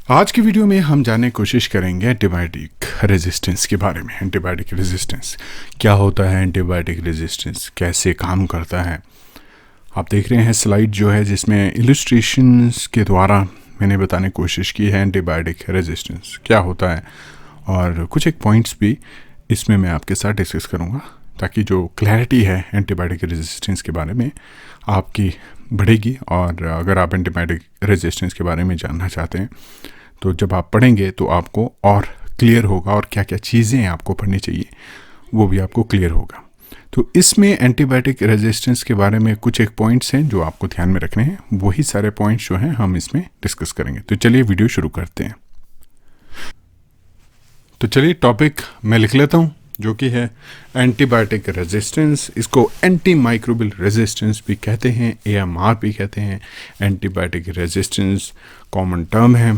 आज की वीडियो में हम जानने की कोशिश करेंगे एंटीबायोटिक रेजिस्टेंस के बारे में। एंटीबायोटिक रेजिस्टेंस क्या होता है, एंटीबायोटिक रेजिस्टेंस कैसे काम करता है। आप देख रहे हैं स्लाइड जो है जिसमें इलस्ट्रेशंस के द्वारा मैंने बताने की कोशिश की है एंटीबायोटिक रेजिस्टेंस क्या होता है, और कुछ एक पॉइंट्स भी इसमें मैं आपके साथ डिस्कस करूँगा ताकि जो क्लैरिटी है एंटीबायोटिक रेजिस्टेंस के बारे में आपकी बढ़ेगी। और अगर आप एंटीबायोटिक रेजिस्टेंस के बारे में जानना चाहते हैं तो जब आप पढ़ेंगे तो आपको और क्लियर होगा, और क्या क्या चीज़ें आपको पढ़नी चाहिए वो भी आपको क्लियर होगा। तो इसमें एंटीबायोटिक रेजिस्टेंस के बारे में कुछ एक पॉइंट्स हैं जो आपको ध्यान में रखने हैं, वही सारे पॉइंट्स जो हैं हम इसमें डिस्कस करेंगे। तो चलिए वीडियो शुरू करते हैं। तो चलिए टॉपिक मैं लिख लेता हूँ जो कि है एंटीबायोटिक रेजिस्टेंस। इसको एंटी माइक्रोबियल रेजिस्टेंस भी कहते हैं, AMR भी कहते हैं। एंटीबायोटिक रेजिस्टेंस कॉमन टर्म है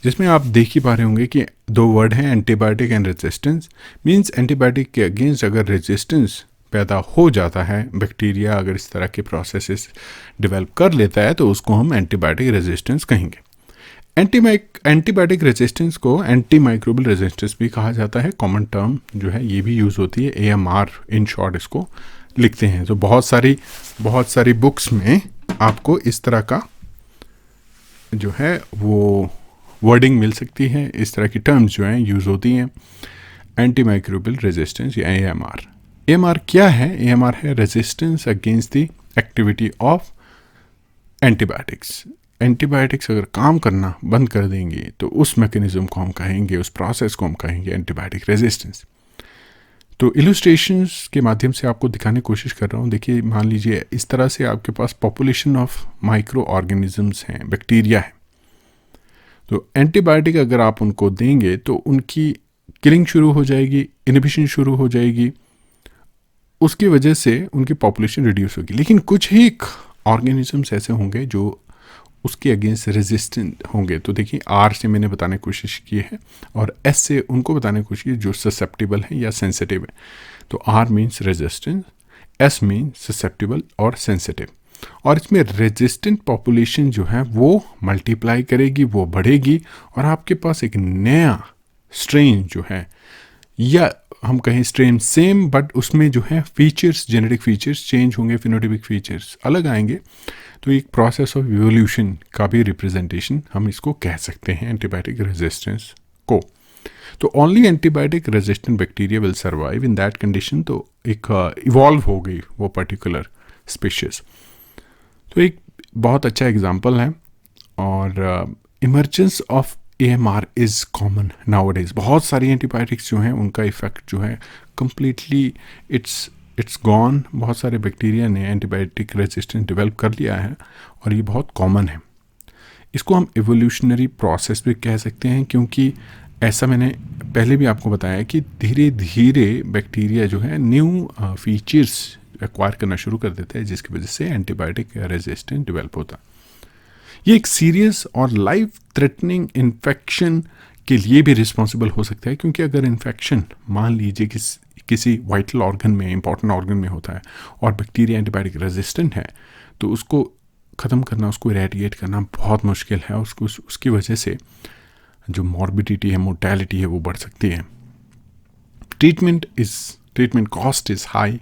जिसमें आप देख ही पा रहे होंगे कि दो वर्ड हैं, antibiotic and resistance. Means antibiotic के अगेंस्ट अगर रेजिस्टेंस पैदा हो जाता है, बैक्टीरिया अगर इस तरह के प्रोसेसेस डेवलप कर लेता है तो उसको हम एंटीबायोटिक रेजिस्टेंस कहेंगे। एंटीबायोटिक रेजिस्टेंस को एंटी माइक्रोबियल रेजिस्टेंस भी कहा जाता है। कॉमन टर्म जो है ये भी यूज़ होती है, AMR इन शॉर्ट इसको लिखते हैं। तो बहुत सारी बुक्स में आपको इस तरह का जो है वो वर्डिंग मिल सकती है, इस तरह की टर्म्स जो हैं यूज़ होती हैं। एंटी माइक्रोबियल रेजिस्टेंस या AMR। AMR क्या है? AMR है resistance against the activity of antibiotics. Antibiotics अगर काम करना बंद कर देंगे तो उस मैकेनिज्म को हम कहेंगे, उस प्रोसेस को हम कहेंगे एंटीबायोटिक रेजिस्टेंस। तो इलस्ट्रेशंस के माध्यम से आपको दिखाने की कोशिश कर रहा हूँ। देखिए, मान लीजिए इस तरह से आपके पास पॉपुलेशन ऑफ माइक्रो ऑर्गेनिजम्स हैं, बैक्टीरिया है। तो एंटीबायोटिक अगर आप उनको देंगे तो उनकी किलिंग शुरू हो जाएगी, इनहिबिशन शुरू हो जाएगी, उसकी वजह से उनकी पॉपुलेशन रिड्यूस होगी। लेकिन कुछ ही ऑर्गेनिजम्स ऐसे होंगे जो उसके अगेंस्ट रेजिस्टेंट होंगे। तो देखिए, R से मैंने बताने की कोशिश की है और S से उनको बताने की कोशिश की जो ससेप्टिबल है या सेंसिटिव है। तो R means resistant, S means susceptible और सेंसिटिव। और इसमें रेजिस्टेंट पॉपुलेशन जो है वो मल्टीप्लाई करेगी, वो बढ़ेगी, और आपके पास एक नया स्ट्रेन जो है, या हम कहें स्ट्रेन सेम बट उसमें जो है फीचर्स, जेनेटिक फीचर्स चेंज होंगे, फिनोटाइपिक फीचर्स अलग आएंगे। तो एक प्रोसेस ऑफ इवोल्यूशन का भी रिप्रेजेंटेशन हम इसको कह सकते हैं एंटीबायोटिक रेजिस्टेंस को। तो only antibiotic resistant bacteria will survive in that condition. तो एक इवॉल्व हो गई वो पर्टिकुलर स्पीशीज। तो एक बहुत अच्छा एग्जाम्पल है। और emergence of AMR is common nowadays. बहुत सारी एंटीबायोटिक्स जो हैं उनका इफेक्ट जो है कम्प्लीटली इट्स गॉन। बहुत सारे बैक्टीरिया ने एंटीबायोटिक रेजिस्टेंस डेवलप कर लिया है और ये बहुत कॉमन है। इसको हम एवोल्यूशनरी प्रोसेस भी कह सकते हैं, क्योंकि ऐसा मैंने पहले भी आपको बताया कि धीरे धीरे बैक्टीरिया जो है न्यू फीचर्स एक्वायर करना शुरू कर देता है, जिसकी वजह से एंटीबायोटिक रेजिस्टेंस डेवलप होता है। ये एक सीरियस और लाइफ थ्रेटनिंग इन्फेक्शन के लिए भी रिस्पॉन्सिबल हो सकता है, क्योंकि अगर इन्फेक्शन मान लीजिए किसी वाइटल ऑर्गन में, इंपॉर्टेंट ऑर्गन में होता है और बैक्टीरिया एंटीबायोटिक रेजिस्टेंट है, तो उसको ख़त्म करना, उसको इरेडिएट करना बहुत मुश्किल है। उसकी वजह से जो मॉर्बिडिटी है, मोर्टेलिटी है, वो बढ़ सकती है। Treatment cost is high,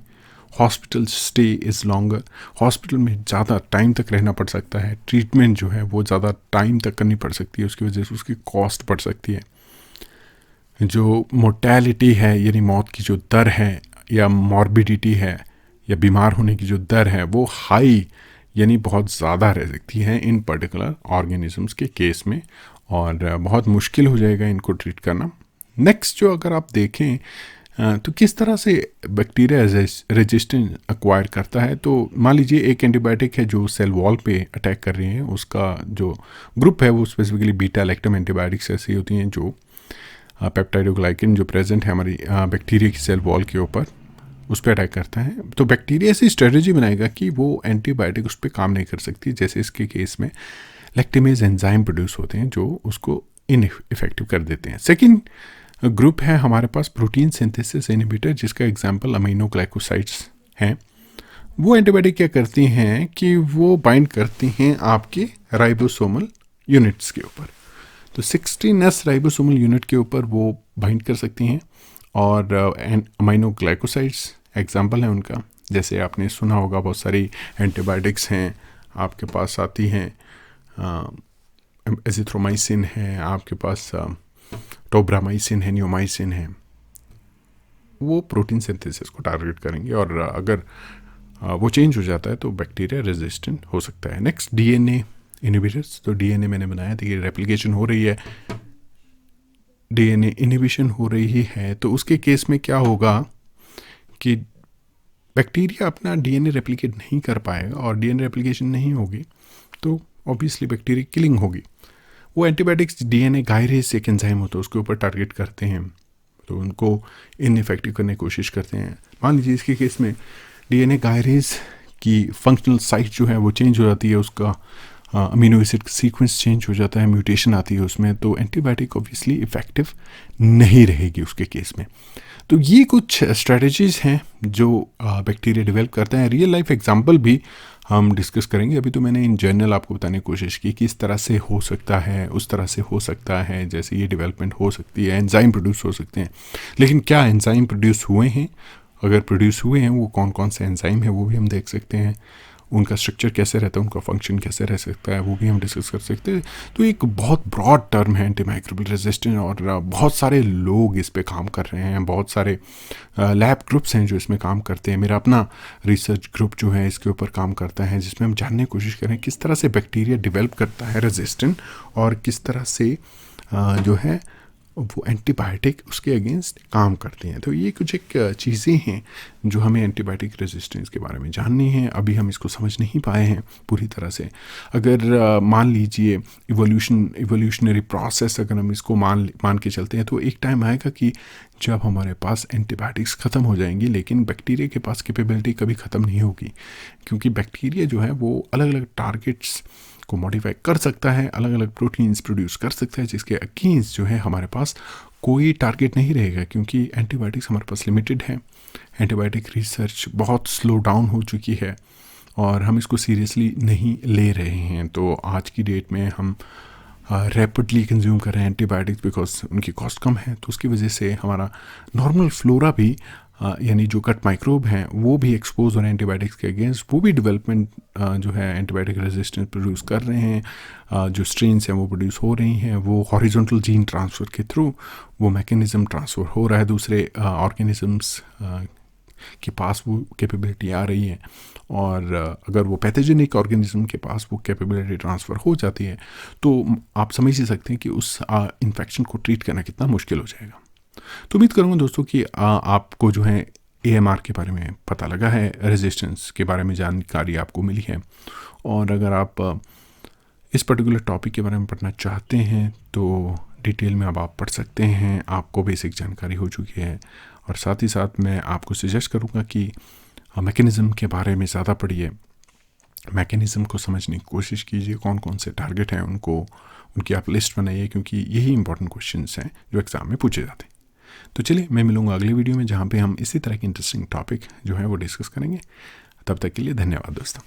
hospital stay is longer. Hospital में ज़्यादा टाइम तक रहना पड़ सकता है, ट्रीटमेंट जो है वो ज़्यादा टाइम तक करनी पड़ सकती है, उसकी वजह से उसकी कॉस्ट बढ़ सकती है। जो मोर्टेलिटी है यानी मौत की जो दर है, या मॉर्बिडिटी है या बीमार होने की जो दर है, वो हाई यानी बहुत ज़्यादा रह सकती है इन पर्टिकुलर ऑर्गेनिजम्स के केस में, और बहुत मुश्किल हो जाएगा इनको ट्रीट करना। नेक्स्ट जो अगर आप देखें तो किस तरह से बैक्टीरिया रेजिस्टेंस एक्वायर करता है, तो मान लीजिए एक एंटीबायोटिक है जो सेल वॉल पे अटैक कर रही है, उसका जो ग्रुप है वो स्पेसिफिकली बीटा लैक्टम एंटीबायोटिक्स ऐसी होती हैं जो पेप्टाइडोग्लाइकन जो प्रेजेंट है हमारी बैक्टीरिया की सेल वॉल के ऊपर, उस पर अटैक करता है। तो बैक्टीरिया ऐसी स्ट्रेटजी बनाएगा कि वो एंटीबायोटिक उस पर काम नहीं कर सकती। जैसे इसके केस में लैक्टेमेज एंजाइम प्रोड्यूस होते हैं जो उसको इनइफेक्टिव कर देते हैं। सेकेंड ग्रुप है हमारे पास प्रोटीन सिंथेसिस इनहिबिटर, जिसका एग्जांपल अमीनोग्लाइकोसाइड्स हैं। वो एंटीबायोटिक क्या करती हैं कि वो बाइंड करती हैं आपके राइबोसोमल यूनिट्स के ऊपर। तो 16S राइबोसोमल यूनिट के ऊपर वो बाइंड कर सकती हैं और अमाइनो ग्लाइकोसाइड्स एग्जाम्पल है उनका। जैसे आपने सुना होगा बहुत सारी एंटीबायोटिक्स हैं आपके पास आती हैं, एजिथ्रोमाइसिन है आपके पास, टोब्रामाइसिन है, नियोमाइसिन है, वो प्रोटीन सिंथेसिस को टारगेट करेंगे और अगर वो चेंज हो जाता है तो बैक्टीरिया रेजिस्टेंट हो सकता है। Next DNA inhibitors. तो डीएनए मैंने बनाया था कि रेप्लिकेशन हो रही है, डीएनए इनहिबिशन हो रही है, तो उसके केस में क्या होगा कि बैक्टीरिया अपना डीएनए रेप्लिकेट नहीं कर पाएगा और डीएनए रेप्लिकेशन नहीं होगी तो ऑब्वियसली बैक्टीरिया किलिंग होगी। वो एंटीबायोटिक्स डीएनए गायरेज एक एंजाइम होता है उसके ऊपर टारगेट करते हैं, तो उनको इनइफेक्टिव करने की कोशिश करते हैं। मान लीजिए इसके केस में डीएनए गायरेज की फंक्शनल साइट जो है वो चेंज हो जाती है, उसका अमीनो एसिड सीक्वेंस चेंज हो जाता है, म्यूटेशन आती है उसमें, तो एंटीबायोटिक ऑब्वियसली इफ़ेक्टिव नहीं रहेगी उसके केस में। तो ये कुछ स्ट्रेटजीज़ हैं जो बैक्टीरिया डेवलप करते हैं। रियल लाइफ एग्जांपल भी हम डिस्कस करेंगे। अभी तो मैंने इन जनरल आपको बताने की कोशिश की कि इस तरह से हो सकता है, उस तरह से हो सकता है, जैसे ये डेवलपमेंट हो सकती है, एंजाइम प्रोड्यूस हो सकते हैं। लेकिन क्या एंजाइम प्रोड्यूस हुए हैं? अगर प्रोड्यूस हुए हैं वो कौन कौन से एंजाइम है वो भी हम देख सकते हैं, उनका स्ट्रक्चर कैसे रहता है, उनका फंक्शन कैसे रह सकता है, वो भी हम डिस्कस कर सकते हैं। तो एक बहुत ब्रॉड टर्म है एंटीमाइक्रोबियल रेजिस्टेंस और बहुत सारे लोग इस पे काम कर रहे हैं, बहुत सारे लैब ग्रुप्स हैं जो इसमें काम करते हैं। मेरा अपना रिसर्च ग्रुप जो है इसके ऊपर काम करता है, जिसमें हम जानने की कोशिश करें किस तरह से बैक्टीरिया डेवलप करता है रेजिस्टेंट और किस तरह से जो है वो एंटीबायोटिक उसके अगेंस्ट काम करते हैं। तो ये कुछ एक चीज़ें हैं जो हमें एंटीबायोटिक रेजिस्टेंस के बारे में जाननी है। अभी हम इसको समझ नहीं पाए हैं पूरी तरह से। अगर मान लीजिए इवोल्यूशनरी प्रोसेस अगर हम इसको मान के चलते हैं तो एक टाइम आएगा कि जब हमारे पास एंटीबायोटिक्स ख़त्म हो जाएंगी, लेकिन बैक्टीरिया के पास कैपेबिलिटी कभी ख़त्म नहीं होगी, क्योंकि बैक्टीरिया जो है वो अलग अलग टारगेट्स को मॉडिफाई कर सकता है, अलग अलग प्रोटीन्स प्रोड्यूस कर सकता है, जिसके अगेंस्ट जो है हमारे पास कोई टारगेट नहीं रहेगा, क्योंकि एंटीबायोटिक्स हमारे पास लिमिटेड है। एंटीबायोटिक रिसर्च बहुत स्लो डाउन हो चुकी है और हम इसको सीरियसली नहीं ले रहे हैं। तो आज की डेट में हम रैपिडली कंज्यूम कर रहे हैं एंटीबायोटिक्स बिकॉज उनकी कॉस्ट कम है, तो उसकी वजह से हमारा नॉर्मल फ्लोरा भी यानी जो गट माइक्रोब हैं वो भी एक्सपोज हो रहे हैं एंटीबायोटिक्स के अगेंस्ट, वो भी डेवलपमेंट जो है एंटीबायोटिक रेजिस्टेंस प्रोड्यूस कर रहे हैं। जो स्ट्रेन्स हैं वो प्रोड्यूस हो रही हैं, वो हॉरिजॉन्टल जीन ट्रांसफ़र के थ्रू वो मैकेनिज़्म ट्रांसफ़र हो रहा है दूसरे ऑर्गेनिजम्स के पास, वो कैपेबिलिटी आ रही है। और अगर वो पैथोजेनिक ऑर्गेनिज्म के पास वो कैपेबिलिटी ट्रांसफ़र हो जाती है तो आप समझ ही सकते हैं कि उस इन्फेक्शन को ट्रीट करना कितना मुश्किल हो जाएगा। तो उम्मीद करूँगा दोस्तों कि आपको जो है AMR के बारे में पता लगा है, रेजिस्टेंस के बारे में जानकारी आपको मिली है। और अगर आप इस पर्टिकुलर टॉपिक के बारे में पढ़ना चाहते हैं तो डिटेल में अब आप पढ़ सकते हैं, आपको बेसिक जानकारी हो चुकी है। और साथ ही साथ मैं आपको सजेस्ट करूँगा कि मैकेनिज़्म के बारे में ज़्यादा पढ़िए, मैकेनिज़्म को समझने की कोशिश कीजिए, कौन कौन से टारगेट हैं उनकी आप लिस्ट बनाइए, क्योंकि यही इंपॉर्टेंट क्वेश्चंस हैं जो एग्ज़ाम में पूछे जाते हैं। तो चलिए मैं मिलूँगा अगले वीडियो में जहाँ पे हम इसी तरह के इंटरेस्टिंग टॉपिक जो है वो डिस्कस करेंगे। तब तक के लिए धन्यवाद दोस्तों।